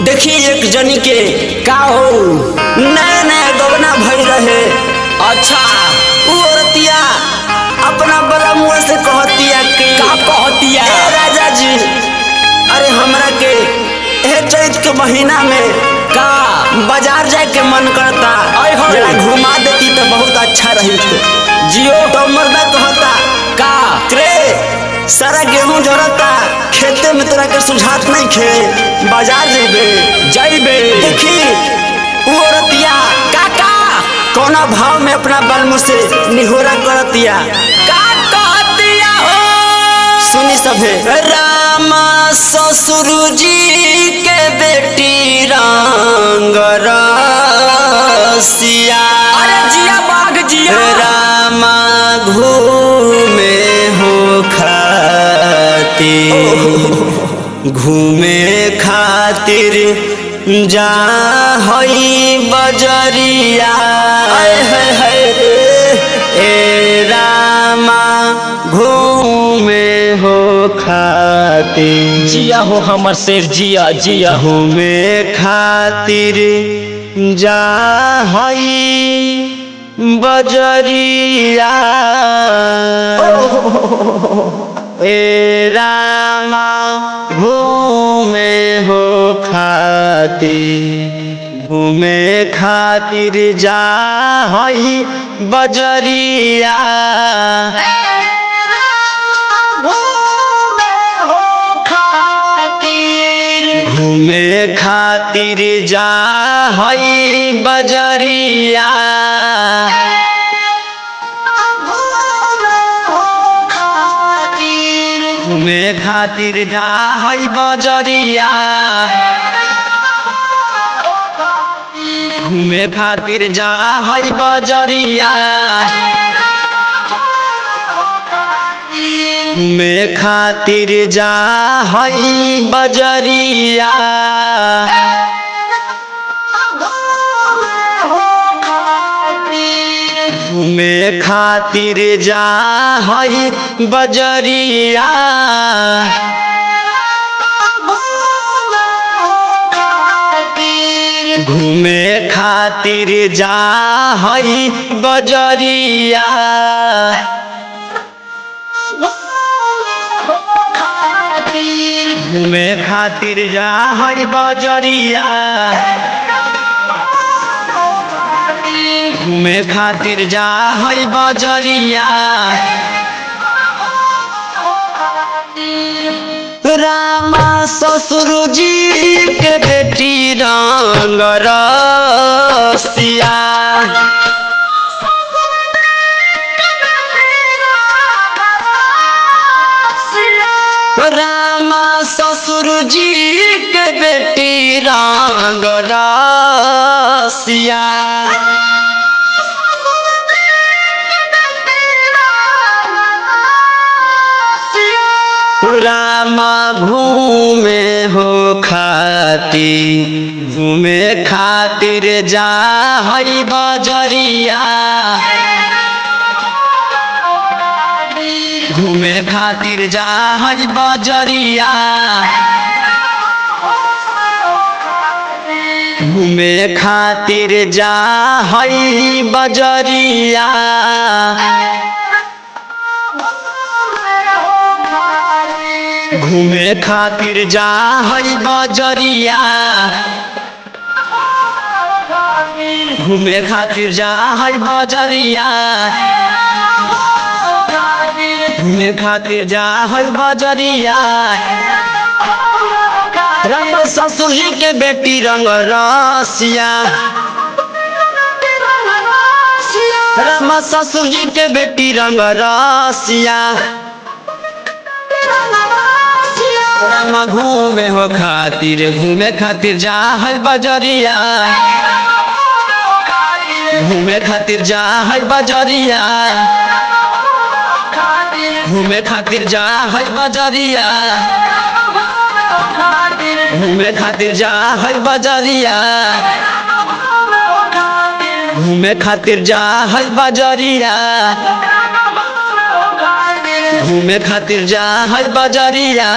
देखी एक जनी के का हो नया नया गवना भई रहे। अच्छा वो औरतिया अपना बड़ा मुँह से कहतिया कि का कहतिया राजा जी, अरे हमरा के चैत के महीना में का बाजार जाए के मन करता, जरा घुमा देती तो बहुत अच्छा रही। जियो तो मर्दा कहता का करे सारा गेहूं झरता खेते में, तोरा के सुझात नहीं खे बाजार जाइबे। देखी वो औरतिया काका कोना भाव में अपना बालमु से निहोरा करतिया का कहतिया हो सुनी सभे। रामा ससुर जी के बेटी रंग रसिया, अरे जिया बाग जिया रामा घूमे हो घूमे खातिर जा हई बजरिया, ए रामा घूमे हो खातिर जिया हो हमर शेर जिया जिया घूमे खातिर जा हई बजरिया, ए रामा घूमे हो खातिर जा हई बजरिया, घूमे खातिर जा हई बजरिया, घूमे खातिर जा हई बजरिया, घूमे खातिर जा हई बजरिया, घूमे खातिर जा हई बजरिया, घूमे खातिर जा हई बजरिया, घूमे खातिर जा हई बजरिया, घूमे खातिर जा हई बजरिया, घूमे खातिर जा हई बजरिया, रामा ससुर जी के बेटी रंग रसिया, रामा ससुर जी के बेटी रंग रसिया, रामा घूमे हो खातिर जा हई बजरिया, घूमे खातिर जा हई बजरिया, घूमे खातिर जा हई बजरिया, घूमे खातिर जा हई बजरिया, घूमे खातिर जा हई बजरिया, घूमे खातिर जा हई बजरिया, रामा ससुर जी के बेटी रंग रसिया, रामा ससुर जी के बेटी रंग रसिया, रामा घूमे खातिर जा हई बजरिया, घूमे खातिर जा हई बजरिया, घूमे खातिर जा हई बजरिया, घूमे खातिर जा हई बजरिया, घूमे खातिर जा हई बजरिया, घूमे खातिर जा हई बजरिया,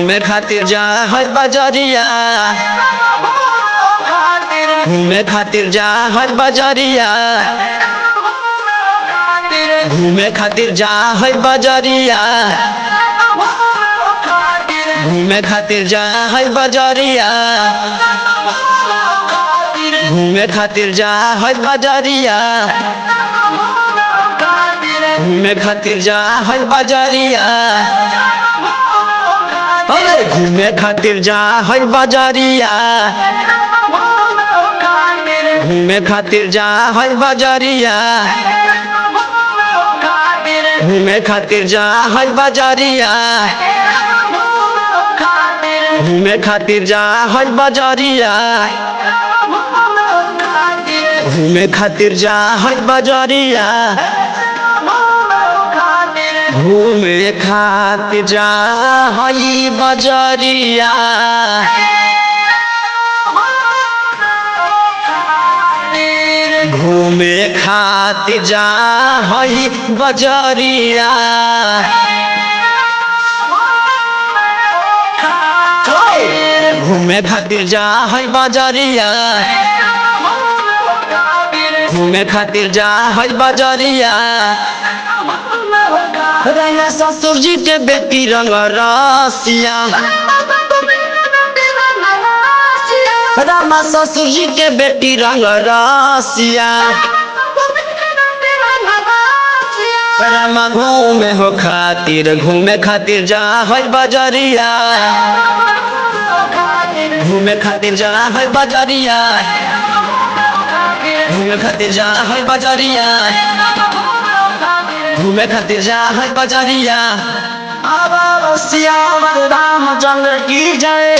घूमे खातिर जा है बजरिया घूमे खातिर जा है बजरिया घूमे खातिर जा है बजरिया घूमे खातिर जा है बजरिया घूमे खातिर जा है बजरिया घूमे खातिर जा है बजरिया घूमे खातिर जा है बजरिया घूमे खातिर जा है बजरिया घूमे खातिर जा है बजरिया घूमे खातिर जा है बजरिया घूमे खातिर जा है बजरिया घूमे खातिर जा है बजरिया घूमे खातिर जा है बजरिया घूमे खातिर जा है बजरिया घूमे खातिर जा है बजरिया रंगा ससुर जी के बेटी रंग रसिया रामा ससुर जी के बेटी रंग रसिया रामा घूमे हो खातिर घूमे खातिर जा है बजरिया घूमे खातिर जा है बजरिया घूमे खातिर जा है बजरिया घूमे खातिर जा है बजरिया अब श्याम रामचंद्र की जय।